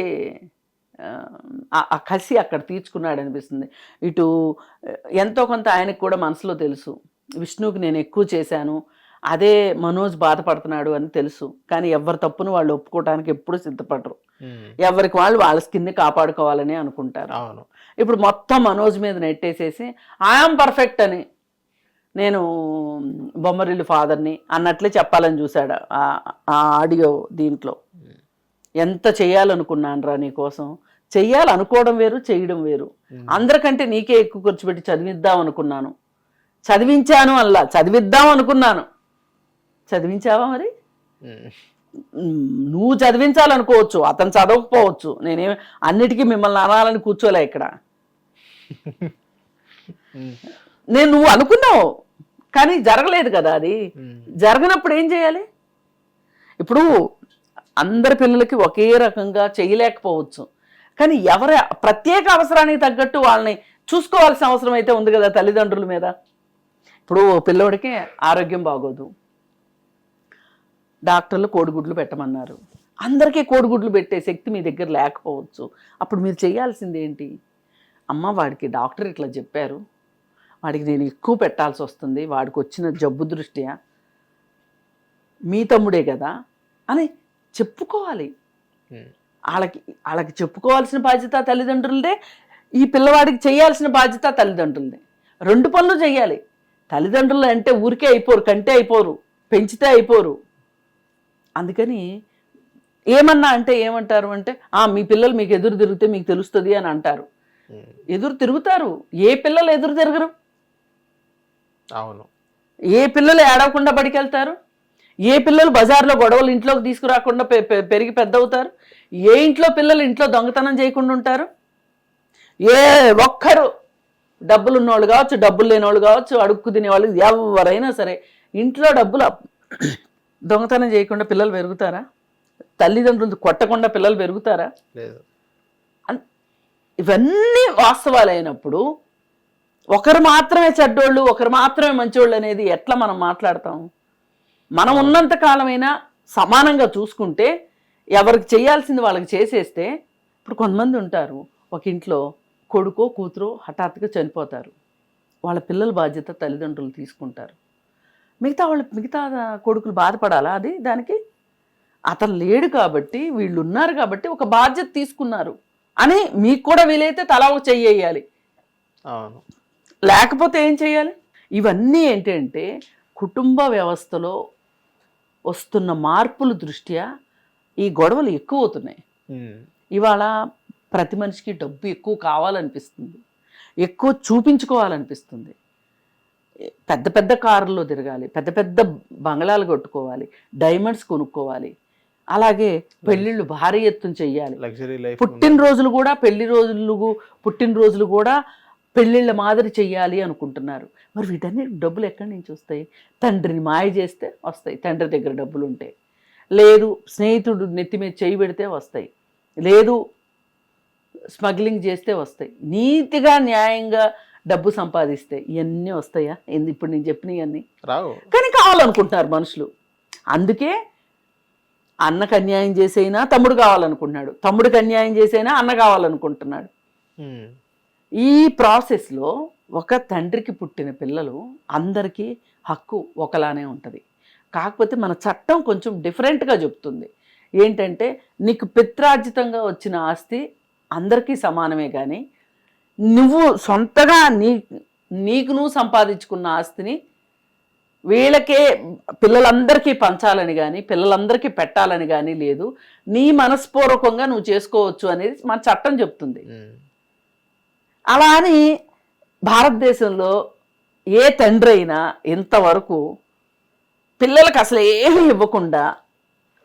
ఆ కసి అక్కడ తీర్చుకున్నాడు అనిపిస్తుంది. ఇటు ఎంతో కొంత ఆయనకు కూడా మనసులో తెలుసు, విష్ణుకి నేను ఎక్కువ చేశాను, అదే మనోజ్ బాధపడుతున్నాడు అని తెలుసు. కానీ ఎవరి తప్పును వాళ్ళు ఒప్పుకోవడానికి ఎప్పుడు సిద్ధపడరు. ఎవరికి వాళ్ళు వాళ్ళ స్కిన్ని కాపాడుకోవాలని అనుకుంటారు. ఇప్పుడు మొత్తం మనోజ్ మీద నెట్టేసేసి ఐఆమ్ పర్ఫెక్ట్ అని, నేను బొమ్మరిల్లు ఫాదర్ని అన్నట్లే చెప్పాలని చూశాడు ఆ ఆడియో. దీంట్లో ఎంత చెయ్యాలనుకున్నాను రా నీకోసం. చెయ్యాలనుకోవడం వేరు, చేయడం వేరు. అందరికంటే నీకే ఎక్కువ ఖర్చు పెట్టి చదివిద్దాం అనుకున్నాను, చదివించాను అల్లా, చదివిద్దాం అనుకున్నాను. చదివించావా? మరి నువ్వు చదివించాలనుకోవచ్చు, అతను చదవకపోవచ్చు. నేనేమి అన్నిటికీ మిమ్మల్ని అనాలని కూర్చోలే ఇక్కడ. నువ్వు అనుకున్నావు కానీ జరగలేదు కదా. అది జరగనప్పుడు ఏం చేయాలి? ఇప్పుడు అందరి పిల్లలకి ఒకే రకంగా చేయలేకపోవచ్చు, కానీ ఎవరి ప్రత్యేక అవసరానికి తగ్గట్టు వాళ్ళని చూసుకోవాల్సిన అవసరం అయితే ఉంది కదా తల్లిదండ్రుల మీద. ఇప్పుడు పిల్లోడికి ఆరోగ్యం బాగోదు, డాక్టర్లు కోడిగుడ్లు పెట్టమన్నారు. అందరికీ కోడిగుడ్లు పెట్టే శక్తి మీ దగ్గర లేకపోవచ్చు. అప్పుడు మీరు చేయాల్సింది ఏంటి? అమ్మ వాడికి డాక్టర్ ఇట్లా చెప్పారు, వాడికి నేను ఎక్కువ పెట్టాల్సి వస్తుంది, వాడికి వచ్చిన జబ్బు దృష్ట్యా, మీ తమ్ముడే కదా అని చెప్పుకోవాలి. వాళ్ళకి చెప్పుకోవాల్సిన బాధ్యత తల్లిదండ్రులదే, ఈ పిల్లవాడికి చేయాల్సిన బాధ్యత తల్లిదండ్రులదే. 2 పనులు చేయాలి. తల్లిదండ్రులు అంటే ఊరికే అయిపోరు, కంటే అయిపోరు, పెంచితే అయిపోరు. అందుకని ఏమన్నా అంటే ఏమంటారు అంటే మీ పిల్లలు మీకు ఎదురు తిరిగితే మీకు తెలుస్తుంది అని అంటారు. ఎదురు తిరుగుతారు. ఏ పిల్లలు ఎదురు తిరగరు? అవును. ఏ పిల్లలు ఏడవకుండా బడికెళ్తారు? ఏ పిల్లలు బజార్లో గొడవలు ఇంట్లోకి తీసుకురాకుండా పెరిగి పెద్ద అవుతారు? ఏ ఇంట్లో పిల్లలు ఇంట్లో దొంగతనం చేయకుండా ఉంటారు? ఏ ఒక్కరు డబ్బులు ఉన్నవాళ్ళు కావచ్చు, డబ్బులు లేనివాళ్ళు కావచ్చు, అడుక్కు తినేవాళ్ళు ఎవరైనా సరే ఇంట్లో డబ్బులు దొంగతనం చేయకుండా పిల్లలు పెరుగుతారా? తల్లిదండ్రులు కొట్టకుండా పిల్లలు పెరుగుతారా? లేదు. ఇవన్నీ వాస్తవాలు అయినప్పుడు ఒకరు మాత్రమే చెడ్డోళ్ళు, ఒకరు మాత్రమే మంచోళ్ళు అనేది ఎట్లా మనం మాట్లాడతాం? మనం ఉన్నంత కాలమైనా సమానంగా చూసుకుంటే ఎవరికి చేయాల్సింది వాళ్ళకి చేసేస్తే. ఇప్పుడు కొంతమంది ఉంటారు, ఒక ఇంట్లో కొడుకో కూతురో హఠాత్తుగా చనిపోతారు, వాళ్ళ పిల్లల బాధ్యత తల్లిదండ్రులు తీసుకుంటారు. మిగతా కొడుకులు బాధపడాలా? అది దానికి అతను లేడు కాబట్టి, వీళ్ళు ఉన్నారు కాబట్టి ఒక బాధ్యత తీసుకున్నారు అని మీకు కూడా వీలైతే తలా ఒక చెయ్యాలి. లేకపోతే ఏం చేయాలి? ఇవన్నీ ఏంటంటే కుటుంబ వ్యవస్థలో వస్తున్న మార్పుల దృష్ట్యా ఈ గొడవలు ఎక్కువ అవుతున్నాయి. ఇవాళ ప్రతి మనిషికి డబ్బు ఎక్కువ కావాలనిపిస్తుంది, ఎక్కువ చూపించుకోవాలనిపిస్తుంది. పెద్ద పెద్ద కారుల్లో తిరగాలి, పెద్ద పెద్ద బంగళాలు కట్టుకోవాలి, డైమండ్స్ కొనుక్కోవాలి, అలాగే పెళ్ళిళ్ళు భారీ ఎత్తున చెయ్యాలి, పుట్టినరోజులు కూడా పుట్టినరోజులు కూడా పెళ్ళిళ్ళ మాదిరి చెయ్యాలి అనుకుంటున్నారు. మరి వీటన్ని డబ్బులు ఎక్కడి నుంచి వస్తాయి? తండ్రిని మాయ చేస్తే వస్తాయి, తండ్రి దగ్గర డబ్బులు ఉంటే. లేదు స్నేహితుడు నెత్తి మీద చేయి పెడితే వస్తాయి, లేదు స్మగ్లింగ్ చేస్తే వస్తాయి. నీతిగా న్యాయంగా డబ్బు సంపాదిస్తే ఇవన్నీ వస్తాయా? ఇప్పుడు నేను చెప్పినవన్నీ రావు. కానీ కావాలనుకుంటున్నారు మనుషులు. అందుకే అన్నకు అన్యాయం చేసైనా తమ్ముడు కావాలనుకుంటున్నాడు, తమ్ముడికి అన్యాయం చేసైనా అన్న కావాలనుకుంటున్నాడు. ఈ ప్రాసెస్లో ఒక తండ్రికి పుట్టిన పిల్లలు అందరికీ హక్కు ఒకలానే ఉంటుంది. కాకపోతే మన చట్టం కొంచెం డిఫరెంట్గా చెప్తుంది. ఏంటంటే నీకు పిత్రార్జితంగా వచ్చిన ఆస్తి అందరికీ సమానమే, కానీ నువ్వు సొంతగా నీకు నువ్వు సంపాదించుకున్న ఆస్తిని వీళ్ళకే పిల్లలందరికీ పంచాలని కానీ పిల్లలందరికీ పెట్టాలని కానీ లేదు. నీ మనస్పూర్వకంగా నువ్వు చేసుకోవచ్చు అనేది మన చట్టం చెప్తుంది. అలా అని భారతదేశంలో ఏ తండ్రి అయినా ఇంతవరకు పిల్లలకు అసలు ఏమీ ఇవ్వకుండా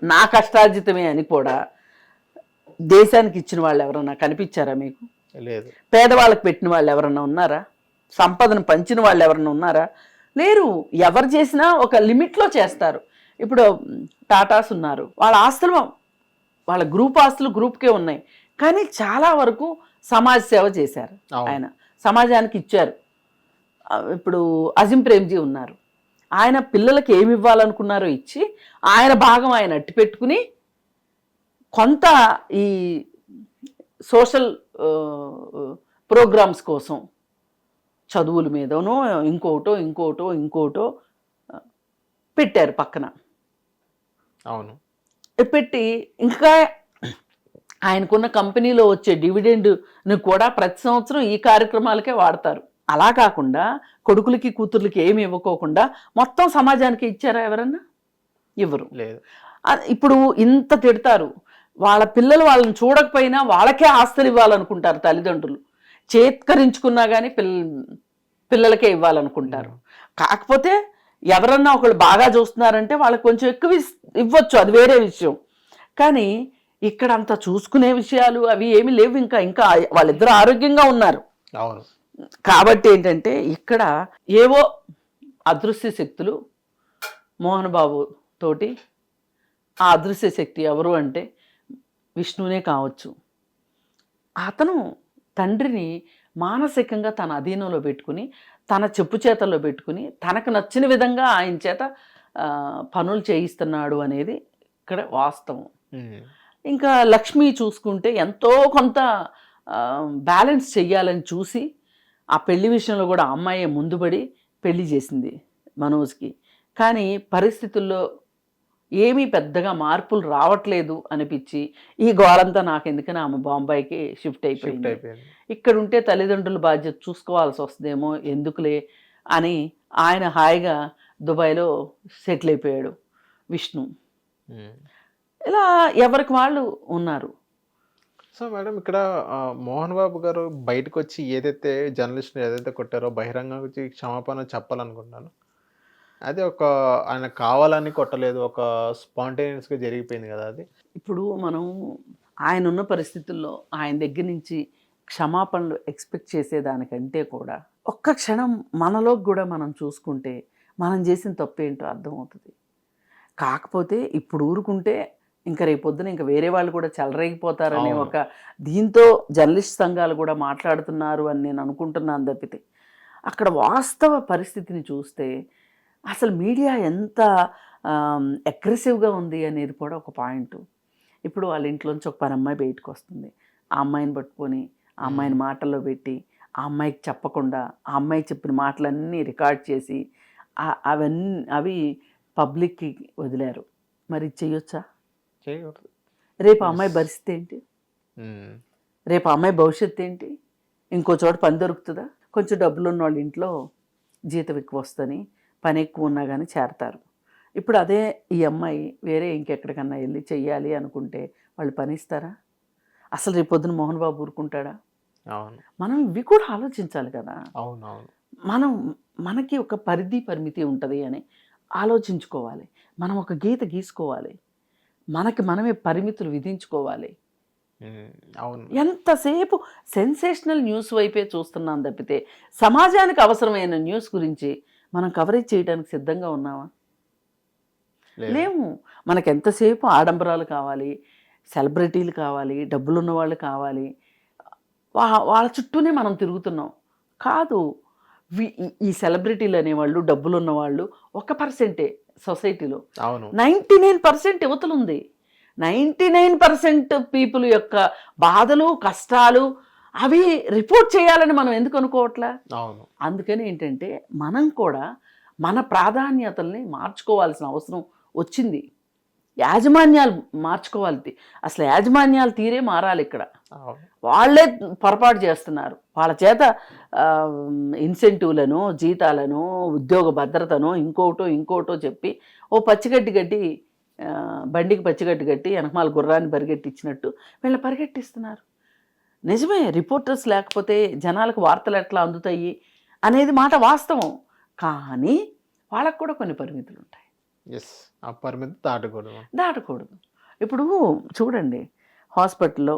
నా కష్టార్జితమే అని కూడా దేశానికి ఇచ్చిన వాళ్ళు ఎవరన్నా కనిపించారా మీకు? లేదు. పేదవాళ్ళకి పెట్టిన వాళ్ళు ఎవరన్నా ఉన్నారా? సంపదను పంచిన వాళ్ళు ఎవరన్నా ఉన్నారా? లేరు. ఎవరు చేసినా ఒక లిమిట్లో చేస్తారు. ఇప్పుడు టాటాస్ ఉన్నారు, వాళ్ళ ఆస్తులు వాళ్ళ గ్రూప్ ఆస్తులు గ్రూప్కే ఉన్నాయి, కానీ చాలా వరకు సమాజ సేవ చేశారు, ఆయన సమాజానికి ఇచ్చారు. ఇప్పుడు అజిం ప్రేమ్జీ ఉన్నారు, ఆయన పిల్లలకి ఏమి ఇవ్వాలనుకున్నారో ఇచ్చి ఆయన భాగం ఆయన అట్టి పెట్టుకుని కొంత ఈ సోషల్ ప్రోగ్రామ్స్ కోసం చదువుల మీదనో ఇంకోటో పెట్టారు పక్కన. అవును, పెట్టి ఇంకా ఆయనకున్న కంపెనీలో వచ్చే డివిడెండ్ని కూడా ప్రతి సంవత్సరం ఈ కార్యక్రమాలకే వాడతారు. అలా కాకుండా కొడుకులకి కూతుర్లకి ఏమి ఇవ్వకోకుండా మొత్తం సమాజానికి ఇచ్చారా ఎవరన్నా? ఇవ్వరు. లేదు. ఇప్పుడు ఇంత తిడతారు, వాళ్ళ పిల్లలు వాళ్ళని చూడకపోయినా వాళ్ళకే ఆస్తులు ఇవ్వాలనుకుంటారు తల్లిదండ్రులు. చేత్కరించుకున్నా కానీ పిల్లలకే ఇవ్వాలనుకుంటారు. కాకపోతే ఎవరన్నా ఒకళ్ళు బాగా చూస్తున్నారంటే వాళ్ళకి కొంచెం ఎక్కువ ఇవ్వచ్చు, అది వేరే విషయం. కానీ ఇక్కడ అంతా చూసుకునే విషయాలు అవి ఏమీ లేవు. ఇంకా వాళ్ళిద్దరూ ఆరోగ్యంగా ఉన్నారు. అవును. కాబట్టి ఏంటంటే ఇక్కడ ఏవో అదృశ్య శక్తులు మోహన్ బాబు తోటి, ఆ అదృశ్య శక్తి ఎవరు అంటే విష్ణునే కావచ్చు. అతను తండ్రిని మానసికంగా తన అధీనంలో పెట్టుకుని, తన చెప్పు చేతల్లో పెట్టుకుని, తనకు నచ్చిన విధంగా ఆయన చేత పనులు చేయిస్తున్నాడు అనేది ఇక్కడ వాస్తవం. ఇంకా లక్ష్మి చూసుకుంటే ఎంతో కొంత బ్యాలెన్స్ చెయ్యాలని చూసి ఆ పెళ్లి విషయంలో కూడా అమ్మాయి ముందుపడి పెళ్లి చేసింది మనోజ్కి. కానీ పరిస్థితుల్లో ఏమీ పెద్దగా మార్పులు రావట్లేదు అనిపించి ఈ గోళంతా నాకు ఎందుకని ఆమె బాంబాయికి షిఫ్ట్ అయిపోయింది. ఇక్కడ ఉంటే తల్లిదండ్రుల బాధ్యత చూసుకోవాల్సి వస్తుందేమో ఎందుకులే అని ఆయన హాయిగా దుబాయ్లో సెటిల్ అయిపోయాడు విష్ణు. ఇలా ఎవరికి వాళ్ళు ఉన్నారు. సో మేడం, ఇక్కడ మోహన్ బాబు గారు బయటకు వచ్చి ఏదైతే జర్నలిస్ట్ని ఏదైతే కొట్టారో బహిరంగంగా వచ్చి క్షమాపణ చెప్పాలనుకుంటున్నాను. అది ఒక ఆయన కావాలని కొట్టలేదు. ఒక స్పాంటేనియస్‌గా జరిగిపోయింది కదా అది. ఇప్పుడు మనం ఆయన ఉన్న పరిస్థితుల్లో ఆయన దగ్గర నుంచి క్షమాపణలు ఎక్స్పెక్ట్ చేసేదానికంటే కూడా ఒక్క క్షణం మనలోకి కూడా మనం చూసుకుంటే మనం చేసిన తప్పు ఏంటో అర్థమవుతుంది. కాకపోతే ఇప్పుడు ఊరుకుంటే ఇంకా రేపొద్దున ఇంకా వేరే వాళ్ళు కూడా చెలరేగిపోతారనే అవును. ఒక దీంతో జర్నలిస్ట్ సంఘాలు కూడా మాట్లాడుతున్నారు అని నేను అనుకుంటున్నాను తప్పితే అక్కడ వాస్తవ పరిస్థితిని చూస్తే అసలు మీడియా ఎంత అగ్రెసివ్గా ఉంది అనేది కూడా ఒక పాయింట్. ఇప్పుడు వాళ్ళ ఇంట్లోంచి ఒక పని అమ్మాయి బయటకు వస్తుంది. ఆ అమ్మాయిని పట్టుకొని ఆ అమ్మాయిని మాటల్లో పెట్టి ఆ అమ్మాయికి చెప్పకుండా ఆ అమ్మాయి చెప్పిన మాటలన్నీ రికార్డ్ చేసి అవి పబ్లిక్కి వదిలారు. మరి ఇది చెయ్యొచ్చా? చేయకూడదు. రేపు ఆ అమ్మాయి పరిస్థితి ఏంటి? హ్మ్. రేపు ఆ అమ్మాయి భవిష్యత్తు ఏంటి? ఇంకో చోట పని దొరుకుతుందా? కొంచెం డబ్బులు ఉన్న వాళ్ళ ఇంట్లో జీతం ఎక్కువ వస్తుంది, పని ఎక్కువ ఉన్నా కానీ చేరతారు. ఇప్పుడు అదే ఈ అమ్మాయి వేరే ఇంకెక్కడికన్నా వెళ్ళి చెయ్యాలి అనుకుంటే వాళ్ళు పని ఇస్తారా? అసలు రేపు పొద్దున మోహన్ బాబు ఊరుకుంటాడా? అవును. మనం ఇవి కూడా ఆలోచించాలి కదా. అవునవును. మనకి ఒక పరిమితి ఉంటుంది అని ఆలోచించుకోవాలి. మనం ఒక గీత గీసుకోవాలి. మనకి మనమే పరిమితులు విధించుకోవాలి. అవును. ఎంతసేపు సెన్సేషనల్ న్యూస్ వైపే చూస్తున్నాం తప్పితే సమాజానికి అవసరమైన న్యూస్ గురించి మనం కవరేజ్ చేయడానికి సిద్ధంగా ఉన్నామా? లేము. మనకు ఎంతసేపు ఆడంబరాలు కావాలి, సెలబ్రిటీలు కావాలి, డబ్బులున్న వాళ్ళు కావాలి, వాళ్ళ చుట్టూనే మనం తిరుగుతున్నాం. కాదు, ఈ సెలబ్రిటీలు అనేవాళ్ళు డబ్బులు ఉన్నవాళ్ళు 1% సొసైటీలో. అవును. 99% యువతలు ఉంది. 99% పీపుల్ యొక్క బాధలు కష్టాలు అవి రిపోర్ట్ చేయాలని మనం ఎందుకు అనుకోవట్లా? అవును. అందుకని ఏంటంటే మనం కూడా మన ప్రాధాన్యతల్ని మార్చుకోవాల్సిన అవసరం వచ్చింది. యాజమాన్యాలు మార్చుకోవాలి. అసలు యాజమాన్యాలు తీరే మారాలి. ఇక్కడ వాళ్ళే పొరపాటు చేస్తున్నారు. వాళ్ళ చేత ఇన్సెంటివ్లను, జీతాలను, ఉద్యోగ భద్రతను ఇంకోటో చెప్పి ఓ పచ్చిగడ్డి గడ్డి బండికి పచ్చిగడ్డి కట్టి వెనకమాల గుర్రాన్ని పరిగెట్టించినట్టు వీళ్ళ పరిగెట్టిస్తున్నారు. నిజమే, రిపోర్టర్స్ లేకపోతే జనాలకు వార్తలు ఎట్లా అందుతాయి అనేది మాట వాస్తవం. కానీ వాళ్ళకు కూడా కొన్ని పరిమితులు ఉంటాయి. ఆ పరిమితి దాటకూడదు. ఇప్పుడు చూడండి, హాస్పిటల్లో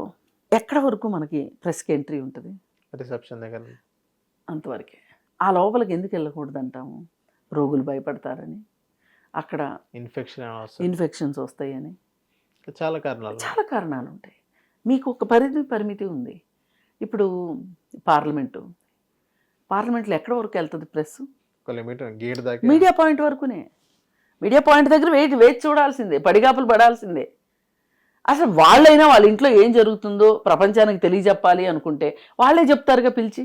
ఎక్కడ వరకు మనకి ప్రెస్కి ఎంట్రీ ఉంటుంది? రిసెప్షన్ దగ్గర అంతవరకే. ఆ లోపలికి ఎందుకు వెళ్ళకూడదు అంటాము? రోగులు భయపడతారని, అక్కడ ఇన్ఫెక్షన్స్ వస్తాయని, చాలా కారణాలు ఉంటాయి. మీకు ఒక పరిమితి ఉంది. ఇప్పుడు పార్లమెంట్లో ఎక్కడ వరకు వెళ్తుంది ప్రెస్? మీడియా పాయింట్ వరకునే. మీడియా పాయింట్ దగ్గర వేచి చూడాల్సిందే, పడిగాపులు పడాల్సిందే. అసలు వాళ్ళైనా వాళ్ళ ఇంట్లో ఏం జరుగుతుందో ప్రపంచానికి తెలియజెప్పాలి అనుకుంటే వాళ్ళే చెప్తారుగా పిలిచి.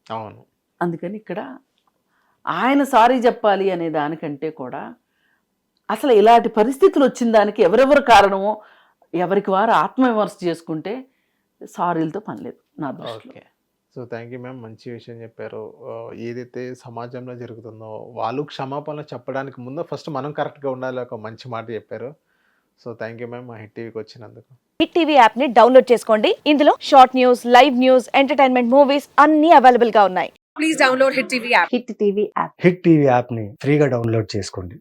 అవును. అందుకని ఇక్కడ ఆయన సారీ చెప్పాలి అనే దానికంటే కూడా అసలు ఇలాంటి పరిస్థితులు వచ్చిన దానికి ఎవరెవరు కారణమో ఎవరికి వారు ఆత్మవిమర్శ చేసుకుంటే సారీలతో పని లేదు నా దృష్టిలో. సో థ్యాంక్ యూ మ్యామ్, మంచి విషయం చెప్పారు. ఏదైతే సమాజంలో జరుగుతుందో వాళ్ళు క్షమాపణలు చెప్పడానికి ముందు ఫస్ట్ మనం కరెక్ట్గా ఉండాలి, ఒక మంచి మాట చెప్పారు. సో థ్యాంక్ యూ మ్యామ్, మా హిట్ టీవీకి వచ్చినందుకు. హిట్ టీవీ యాప్ ని డౌన్లోడ్ చేసుకోండి. ఇందులో short news, live news, entertainment movies అన్ని అవైలబుల్ గా ఉన్నాయి. Please download hit TV app. Hit TV యాప్ని ఫ్రీగా డౌన్లోడ్ చేసుకోండి.